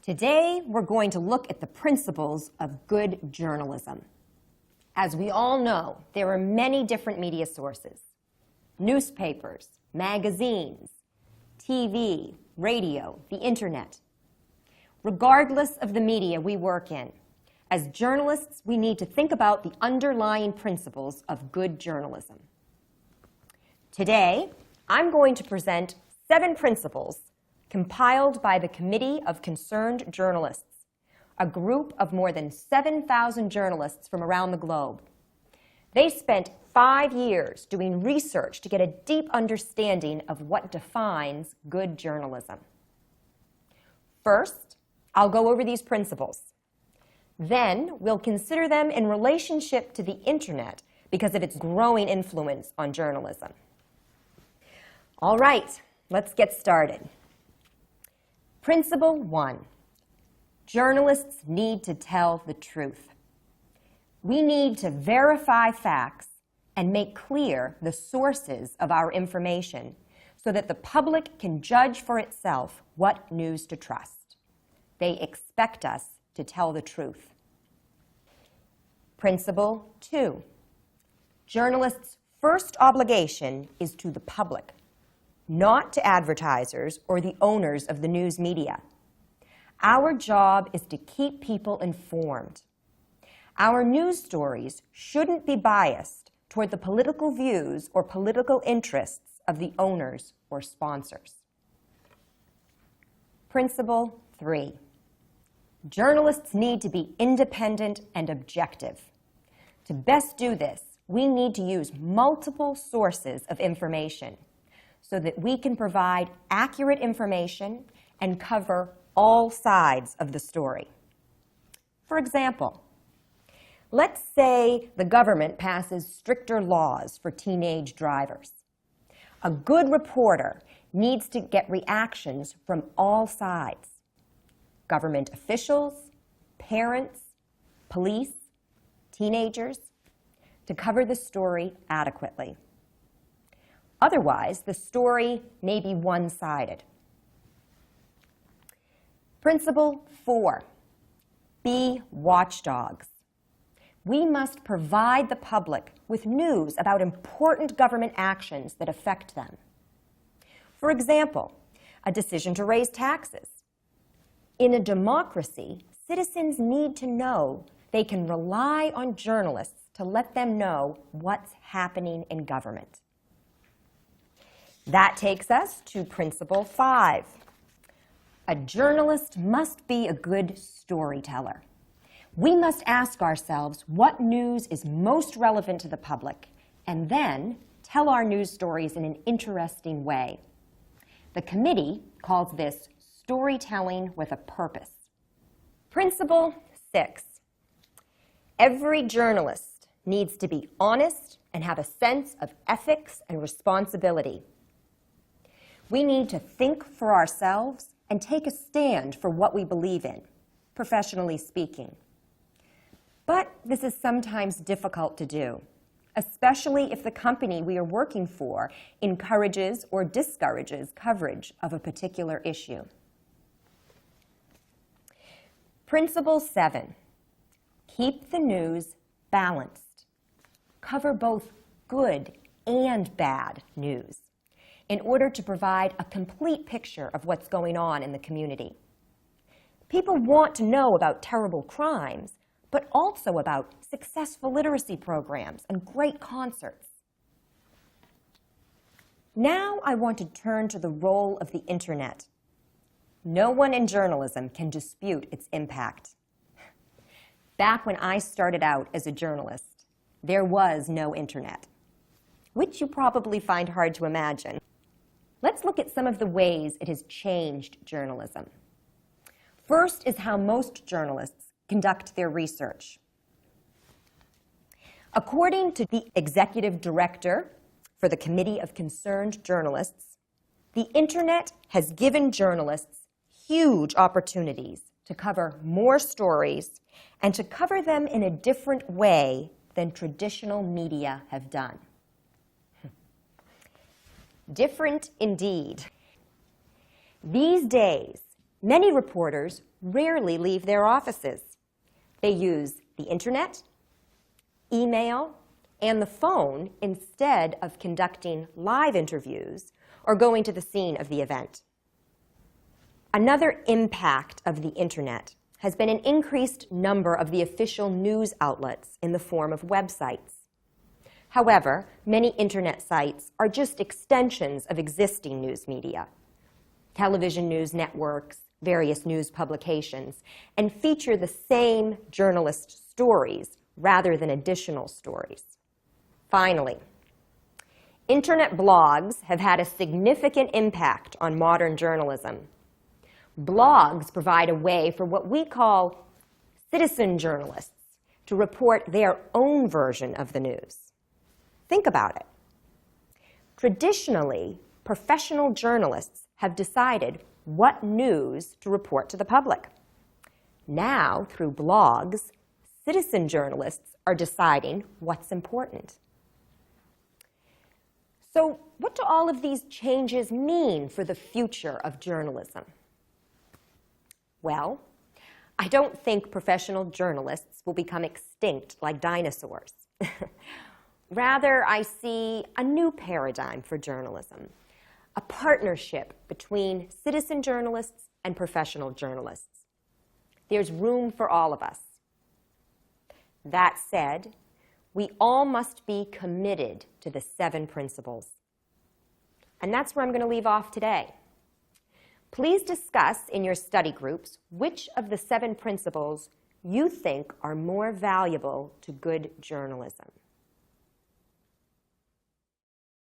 Today, we're going to look at the principles of good journalism. As we all know, there are many different media sources: newspapers, magazines, TV, radio, the internet. Regardless of the media we work in, as journalists, we need to think about the underlying principles of good journalism. Today, I'm going to present 7 principles compiled by the Committee of Concerned Journalists, a group of more than 7,000 journalists from around the globe. They spent 5 years doing research to get a deep understanding of what defines good journalism. First, I'll go over these principles. Then, we'll consider them in relationship to the internet because of its growing influence on journalism. All right, let's get started. Principle 1. Journalists need to tell the truth. We need to verify facts and make clear the sources of our information so that the public can judge for itself what news to trust. They expect us to tell the truth. Principle 2. Journalists' first obligation is to the public, not to advertisers or the owners of the news media. Our job is to keep people informed. Our news stories shouldn't be biased toward the political views or political interests of the owners or sponsors. Principle 3. Journalists need to be independent and objective. To best do this, we need to use multiple sources of information so that we can provide accurate information and cover all sides of the story. For example, let's say the government passes stricter laws for teenage drivers. A good reporter needs to get reactions from all sides: government officials, parents, police, teenagers, to cover the story adequately. Otherwise, the story may be one-sided. Principle 4. Be watchdogs. We must provide the public with news about important government actions that affect them. For example, a decision to raise taxes. In a democracy, citizens need to know they can rely on journalists to let them know what's happening in government. That takes us to Principle 5. A journalist must be a good storyteller. We must ask ourselves what news is most relevant to the public, and then tell our news stories in an interesting way. The committee calls this storytelling with a purpose. Principle 6. Every journalist needs to be honest and have a sense of ethics and responsibility. We need to think for ourselves and take a stand for what we believe in, professionally speaking. But this is sometimes difficult to do, especially if the company we are working for encourages or discourages coverage of a particular issue. Principle 7. Keep the news balanced. Cover both good and bad news in order to provide a complete picture of what's going on in the community. People want to know about terrible crimes, but also about successful literacy programs and great concerts. Now I want to turn to the role of the internet. No one in journalism can dispute its impact. Back when I started out as a journalist, there was no internet, which you probably find hard to imagine. Let's look at some of the ways it has changed journalism. First is how most journalists conduct their research. According to the executive director for the Committee of Concerned Journalists, the internet has given journalists huge opportunities to cover more stories and to cover them in a different way than traditional media have done. Different indeed. These days, many reporters rarely leave their offices. They use the internet, email, and the phone instead of conducting live interviews or going to the scene of the event. Another impact of the internet has been an increased number of the official news outlets in the form of websites. However, many internet sites are just extensions of existing news media, television news networks, various news publications, and feature the same journalist stories rather than additional stories. Finally, internet blogs have had a significant impact on modern journalism. Blogs provide a way for what we call citizen journalists to report their own version of the news. Think about it. Traditionally, professional journalists have decided what news to report to the public. Now, through blogs, citizen journalists are deciding what's important. So, what do all of these changes mean for the future of journalism? Well, I don't think professional journalists will become extinct like dinosaurs. Rather, I see a new paradigm for journalism, a partnership between citizen journalists and professional journalists. There's room for all of us. That said, we all must be committed to the 7 principles. And that's where I'm going to leave off today. Please discuss in your study groups which of the 7 principles you think are more valuable to good journalism.